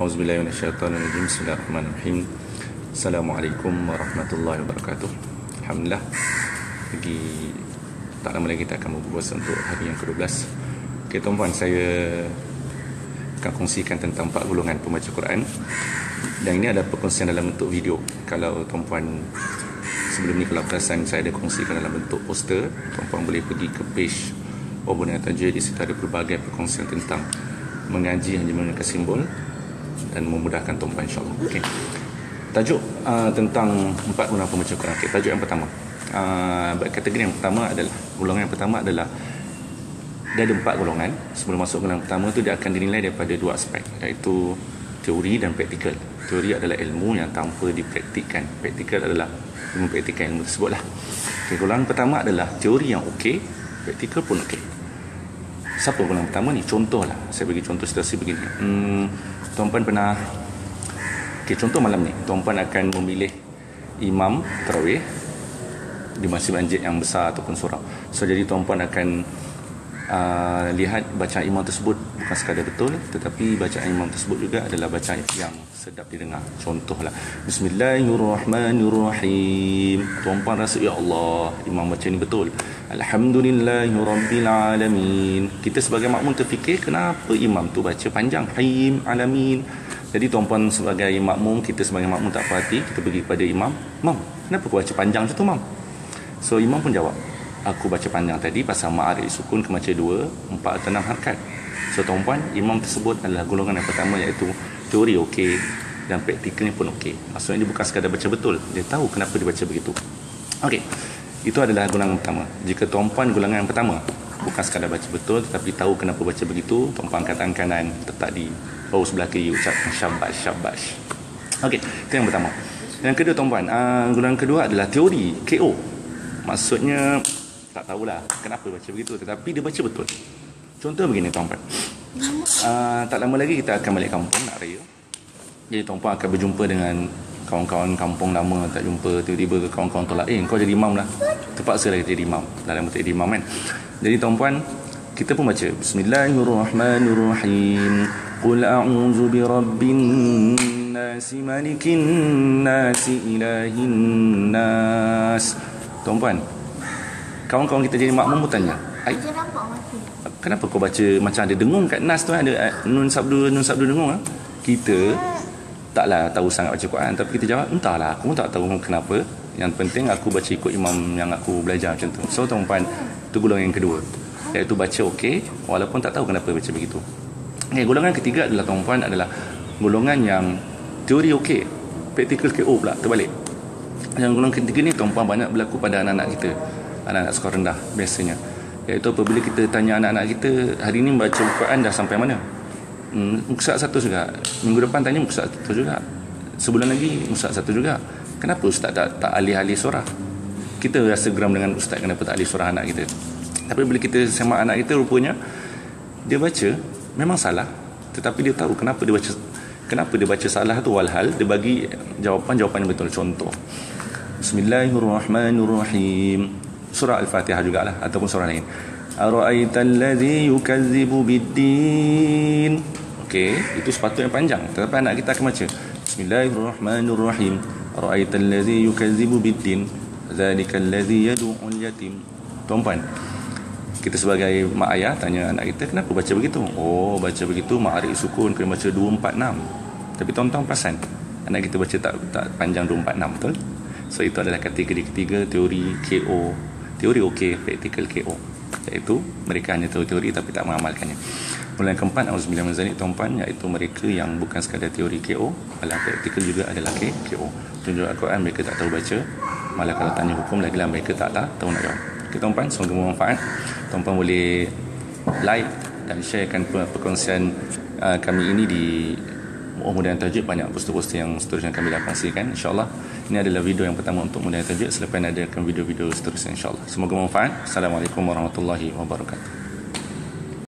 Auzubillahi minasyaitonirrajim. Bismillahirrahmanirrahim. Assalamualaikum warahmatullahi wabarakatuh. Alhamdulillah, lagi tak lama lagi kita akan berpuasa untuk hari yang ke-12. Okey tuan-puan, saya akan kongsikan tentang 4 golongan pembaca Quran. Dan ini adalah perkongsian dalam bentuk video. Kalau tuan-puan sebelum ni kalau perasan saya ada kongsikan dalam bentuk poster, tuan-puan boleh pergi ke page Obongan Tajwid. Di situ ada pelbagai perkongsian tentang mengaji hanya menggunakan simbol dan memudahkan tuan-puan insya-Allah. Okey. Tajuk tentang 4 golongan pembaca Quran. Okay, tajuk yang pertama. Kategori yang pertama adalah golongan yang pertama adalah dia ada 4 golongan. Sebelum masuk golongan pertama tu dia akan dinilai daripada 2 aspek, iaitu teori dan praktikal. Teori adalah ilmu yang tanpa dipraktikkan. Praktikal adalah mempraktikkan ilmu tersebutlah. Okay, golongan pertama adalah teori yang okey, praktikal pun okey. Siapa golongan pertama ni? Contohlah, saya bagi contoh situasi begini. Tuan-puan pernah, contoh malam ni tuan-puan akan memilih imam tarawih di masjid yang besar ataupun surau. So jadi tuan-puan akan lihat bacaan imam tersebut bukan sekadar betul, tetapi bacaan imam tersebut juga adalah bacaan yang sedap didengar. Contohlah, Bismillahirrahmanirrahim. Tuan-puan rasa, ya Allah, imam baca ni betul. Alhamdulillahirrabbilalamin. Kita sebagai makmum terfikir, kenapa imam tu baca panjang? Haim, alamin. Jadi tuan-puan sebagai makmum, kita sebagai makmum tak perhati, kita pergi kepada imam, Mam, kenapa kau baca panjang macam tu, Mam? So imam pun jawab, aku baca panjang tadi pasal ma'arif sukun kemaca 2, 4 atau 6 harakat. So tuan-puan, imam tersebut adalah golongan yang pertama, iaitu teori okey dan praktikalnya pun okey. Maksudnya dia bukan sekadar baca betul, dia tahu kenapa dia baca begitu. Okey, itu adalah golongan pertama. Jika tuan-puan golongan yang pertama, bukan sekadar baca betul tetapi tahu kenapa baca begitu, tuan-puan angkat tangan kanan, letak di bahu sebelah kiri, ucap syabash. Okey, itu yang pertama. Yang kedua tuan-puan, golongan kedua adalah teori KO. Maksudnya tak tahulah kenapa baca begitu, tetapi dia baca betul. Contoh begini tuan-puan, tak lama lagi kita akan balik kampung nak raya. Jadi tuan-puan akan berjumpa dengan kawan-kawan kampung lama tak jumpa. Tiba-tiba kawan-kawan tolak, kau jadi imam lah. Terpaksa lah jadi imam. Dalam bentuk jadi imam kan. Jadi tuan-puan, kita pun baca Bismillahirrahmanirrahim. Qul a'udzu birabbin nasi malikin nasi ilahin nas. Tuan-puan, kawan-kawan kita jadi makmum pun tanya, kenapa kau baca macam ada dengung kat nas tu, ada nun sabdu dengung lah. Kita taklah tahu sangat baca Quran, tapi kita jawab, entahlah, aku pun tak tahu kenapa. Yang penting aku baca ikut imam yang aku belajar macam tu. So tuan-puan, itu golongan yang kedua, iaitu baca okey walaupun tak tahu kenapa baca begitu. Okay, golongan ketiga adalah tuan-puan adalah golongan yang teori okey, praktikal KO pula, terbalik. Yang golongan ketiga ni tuan-puan banyak berlaku pada anak-anak kita, anak-anak sekolah rendah biasanya. Iaitu apabila kita tanya anak-anak kita, hari ni baca Quran dah sampai mana? Muka surat 1 juga. Minggu depan tanya muka surat 1 juga. Sebulan lagi muka surat 1 juga. Kenapa ustaz tak alih-alih surah? Kita rasa geram dengan ustaz kenapa tak alih surah anak kita. Tapi bila kita semak anak kita, rupanya dia baca memang salah, tetapi dia tahu kenapa dia baca salah tu, walhal dia bagi jawapan yang betul. Contoh, Bismillahirrahmanirrahim. Surah Al-Fatihah jugalah ataupun surah lain. Ara'aital ladzi yukazzibu biddin. Okey, itu sepatutnya panjang, tetapi anak kita akan baca Bismillahirrahmanirrahim. Ara'aital ladzi yukazzibu biddin, dzalikal ladzi yad'ul yatim. Tuan-puan, kita sebagai mak ayah tanya anak kita, kenapa baca begitu? Oh, baca begitu ma'arif sukun kena baca 2 4 6. Tapi tuan-tuan perasan, anak kita baca tak panjang 2 4 6, betul? So itu adalah kategori ketiga, teori KO. Teori okey, praktikal KO, iaitu mereka hanya tahu teori tapi tak mengamalkannya. Golongan keempat, auzubillahi minaz zalik, tuan-puan, iaitu mereka yang bukan sekadar teori KO, malah praktikal juga adalah KO. Tunjuk Al-Quran mereka tak tahu baca, malah kalau tanya hukum lagilah mereka tak tahu nak jawab. Okay, tuan-puan, semoga bermanfaat. Tuan-puan boleh like dan sharekan perkongsian kami ini di Mudah Tajwid. Banyak poster-poster yang seterusnya kami akan kongsikan, insyaAllah. Ini adalah video yang pertama untuk Mudah Tajwid. Selepas ini ada video-video seterusnya, insyaAllah. Semoga bermanfaat. Assalamualaikum warahmatullahi wabarakatuh.